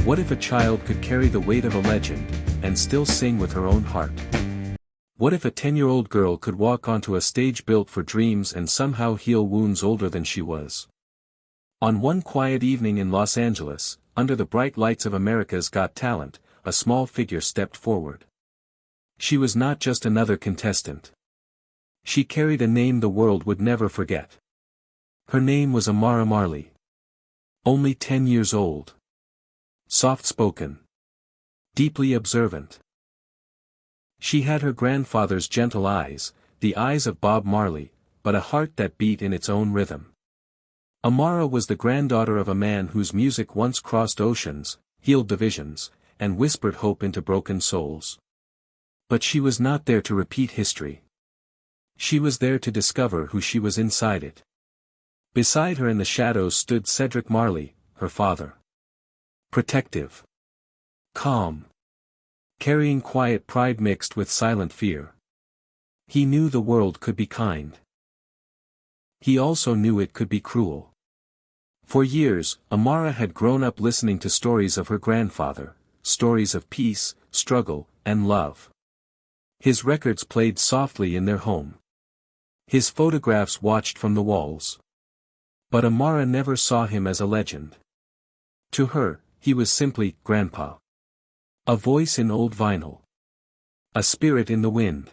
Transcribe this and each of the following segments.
What if a child could carry the weight of a legend, and still sing with her own heart? What if a 10-year-old girl could walk onto a stage built for dreams and somehow heal wounds older than she was? On one quiet evening in Los Angeles, under the bright lights of America's Got Talent, a small figure stepped forward. She was not just another contestant. She carried a name the world would never forget. Her name was Amara Marley. Only 10 years old. Soft-spoken. Deeply observant. She had her grandfather's gentle eyes, the eyes of Bob Marley, but a heart that beat in its own rhythm. Amara was the granddaughter of a man whose music once crossed oceans, healed divisions, and whispered hope into broken souls. But she was not there to repeat history. She was there to discover who she was inside it. Beside her in the shadows stood Cedric Marley, her father. Protective. Calm. Carrying quiet pride mixed with silent fear. He knew the world could be kind. He also knew it could be cruel. For years, Amara had grown up listening to stories of her grandfather, stories of peace, struggle, and love. His records played softly in their home. His photographs watched from the walls. But Amara never saw him as a legend. To her, he was simply Grandpa. A voice in old vinyl. A spirit in the wind.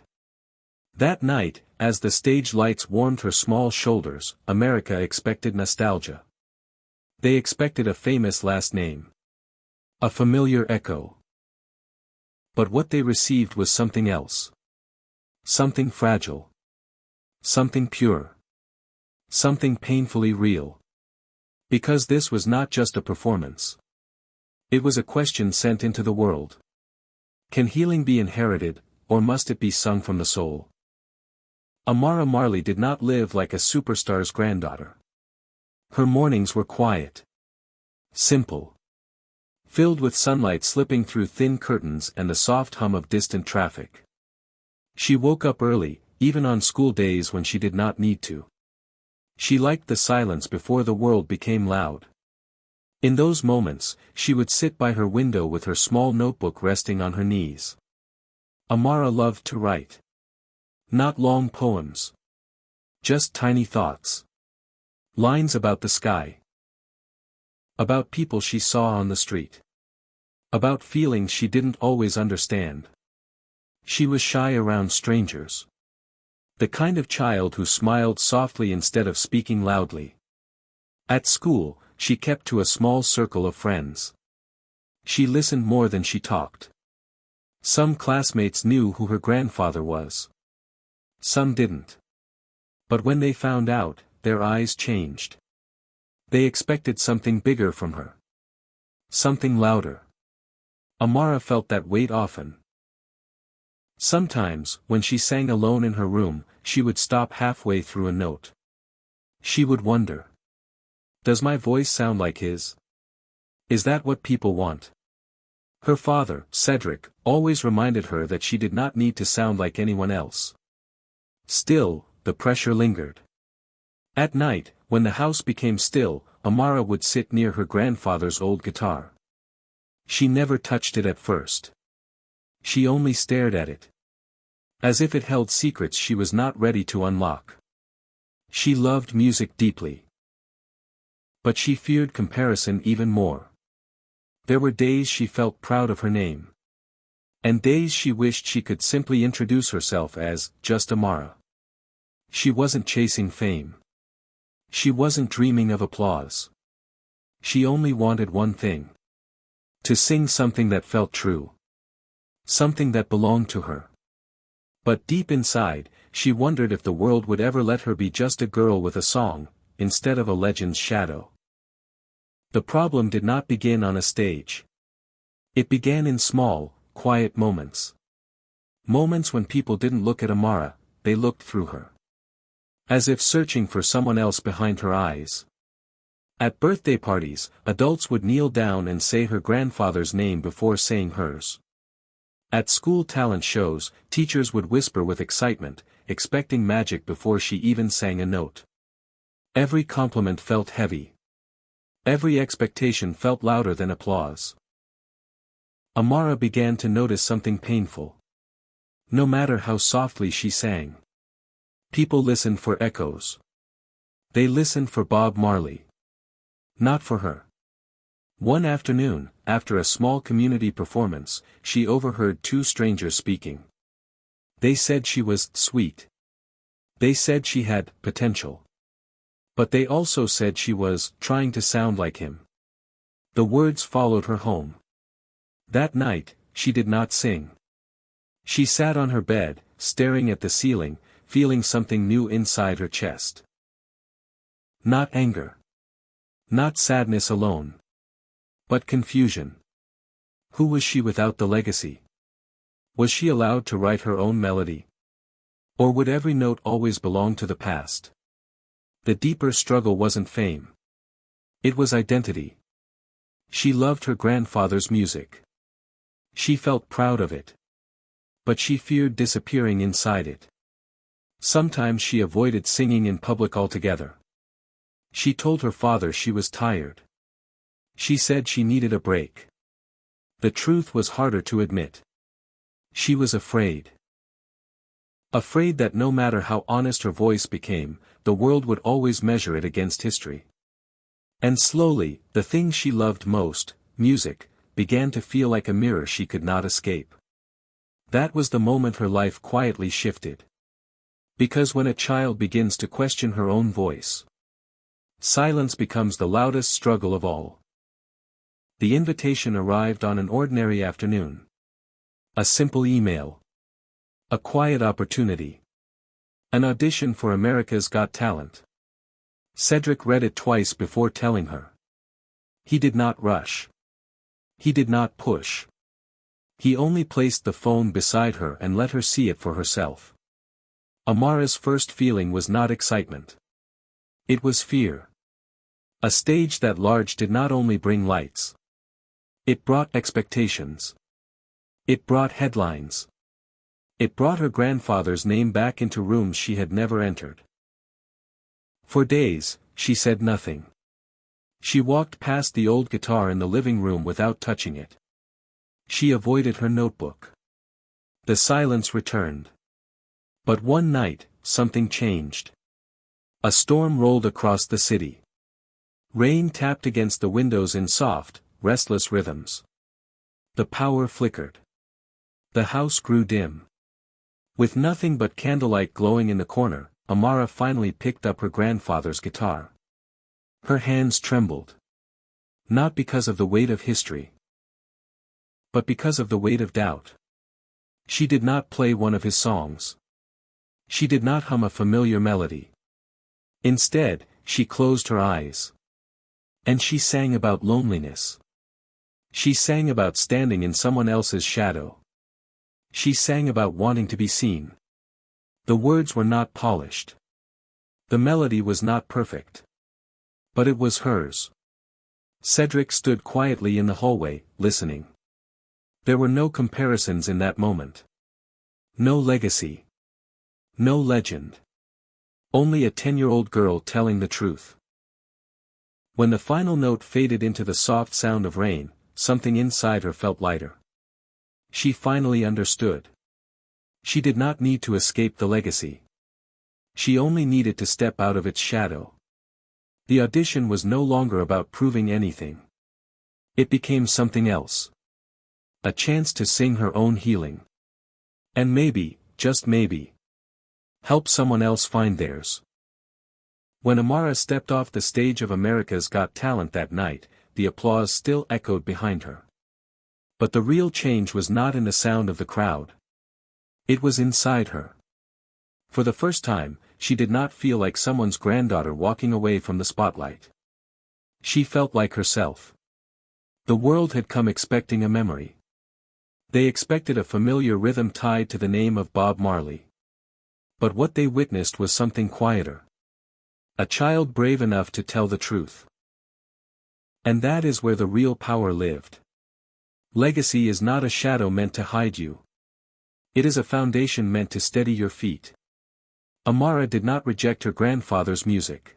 That night, as the stage lights warmed her small shoulders, America expected nostalgia. They expected a famous last name. A familiar echo. But what they received was something else. Something fragile. Something pure. Something painfully real. Because this was not just a performance. It was a question sent into the world. Can healing be inherited, or must it be sung from the soul? Amara Marley did not live like a superstar's granddaughter. Her mornings were quiet. Simple. Filled with sunlight slipping through thin curtains and the soft hum of distant traffic. She woke up early, even on school days when she did not need to. She liked the silence before the world became loud. In those moments, she would sit by her window with her small notebook resting on her knees. Amara loved to write. Not long poems. Just tiny thoughts. Lines about the sky. About people she saw on the street. About feelings she didn't always understand. She was shy around strangers. The kind of child who smiled softly instead of speaking loudly. At school, she kept to a small circle of friends. She listened more than she talked. Some classmates knew who her grandfather was. Some didn't. But when they found out, their eyes changed. They expected something bigger from her. Something louder. Amara felt that weight often. Sometimes, when she sang alone in her room, she would stop halfway through a note. She would wonder. Does my voice sound like his? Is that what people want? Her father, Cedric, always reminded her that she did not need to sound like anyone else. Still, the pressure lingered. At night, when the house became still, Amara would sit near her grandfather's old guitar. She never touched it at first. She only stared at it. As if it held secrets she was not ready to unlock. She loved music deeply. But she feared comparison even more. There were days she felt proud of her name. And days she wished she could simply introduce herself as, just Amara. She wasn't chasing fame. She wasn't dreaming of applause. She only wanted one thing. To sing something that felt true. Something that belonged to her. But deep inside, she wondered if the world would ever let her be just a girl with a song, instead of a legend's shadow. The problem did not begin on a stage. It began in small, quiet moments. Moments when people didn't look at Amara, they looked through her. As if searching for someone else behind her eyes. At birthday parties, adults would kneel down and say her grandfather's name before saying hers. At school talent shows, teachers would whisper with excitement, expecting magic before she even sang a note. Every compliment felt heavy. Every expectation felt louder than applause. Amara began to notice something painful. No matter how softly she sang, people listened for echoes. They listened for Bob Marley. Not for her. One afternoon, after a small community performance, she overheard two strangers speaking. They said she was sweet. They said she had potential. But they also said she was trying to sound like him. The words followed her home. That night, she did not sing. She sat on her bed, staring at the ceiling, feeling something new inside her chest. Not anger. Not sadness alone. But confusion. Who was she without the legacy? Was she allowed to write her own melody? Or would every note always belong to the past? The deeper struggle wasn't fame. It was identity. She loved her grandfather's music. She felt proud of it. But she feared disappearing inside it. Sometimes she avoided singing in public altogether. She told her father she was tired. She said she needed a break. The truth was harder to admit. She was afraid. Afraid that no matter how honest her voice became, the world would always measure it against history. And slowly, the thing she loved most, music, began to feel like a mirror she could not escape. That was the moment her life quietly shifted. Because when a child begins to question her own voice, silence becomes the loudest struggle of all. The invitation arrived on an ordinary afternoon. A simple email. A quiet opportunity. An audition for America's Got Talent. Cedric read it twice before telling her. He did not rush. He did not push. He only placed the phone beside her and let her see it for herself. Amara's first feeling was not excitement. It was fear. A stage that large did not only bring lights. It brought expectations. It brought headlines. It brought her grandfather's name back into rooms she had never entered. For days, she said nothing. She walked past the old guitar in the living room without touching it. She avoided her notebook. The silence returned. But one night, something changed. A storm rolled across the city. Rain tapped against the windows in soft, restless rhythms. The power flickered. The house grew dim. With nothing but candlelight glowing in the corner, Amara finally picked up her grandfather's guitar. Her hands trembled. Not because of the weight of history, but because of the weight of doubt. She did not play one of his songs. She did not hum a familiar melody. Instead, she closed her eyes. And she sang about loneliness. She sang about standing in someone else's shadow. She sang about wanting to be seen. The words were not polished. The melody was not perfect. But it was hers. Cedric stood quietly in the hallway, listening. There were no comparisons in that moment. No legacy. No legend. Only a 10-year-old girl telling the truth. When the final note faded into the soft sound of rain, something inside her felt lighter. She finally understood. She did not need to escape the legacy. She only needed to step out of its shadow. The audition was no longer about proving anything. It became something else. A chance to sing her own healing. And maybe, just maybe, help someone else find theirs. When Amara stepped off the stage of America's Got Talent that night, the applause still echoed behind her. But the real change was not in the sound of the crowd. It was inside her. For the first time, she did not feel like someone's granddaughter walking away from the spotlight. She felt like herself. The world had come expecting a memory. They expected a familiar rhythm tied to the name of Bob Marley. But what they witnessed was something quieter. A child brave enough to tell the truth. And that is where the real power lived. Legacy is not a shadow meant to hide you. It is a foundation meant to steady your feet. Amara did not reject her grandfather's music.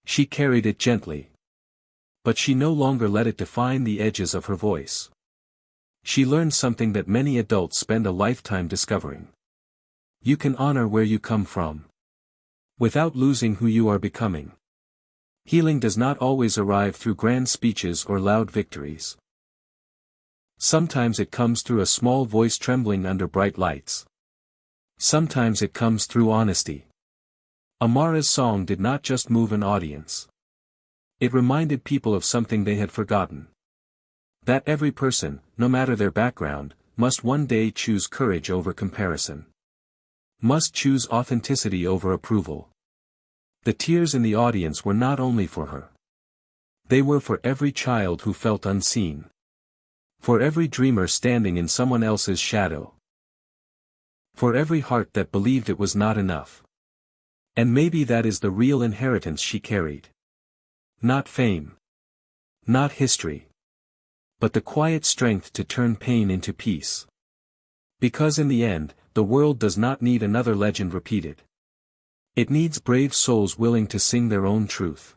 She carried it gently. But she no longer let it define the edges of her voice. She learned something that many adults spend a lifetime discovering. You can honor where you come from, without losing who you are becoming. Healing does not always arrive through grand speeches or loud victories. Sometimes it comes through a small voice trembling under bright lights. Sometimes it comes through honesty. Amara's song did not just move an audience. It reminded people of something they had forgotten. That every person, no matter their background, must one day choose courage over comparison. Must choose authenticity over approval. The tears in the audience were not only for her. They were for every child who felt unseen. For every dreamer standing in someone else's shadow. For every heart that believed it was not enough. And maybe that is the real inheritance she carried. Not fame. Not history. But the quiet strength to turn pain into peace. Because in the end, the world does not need another legend repeated. It needs brave souls willing to sing their own truth.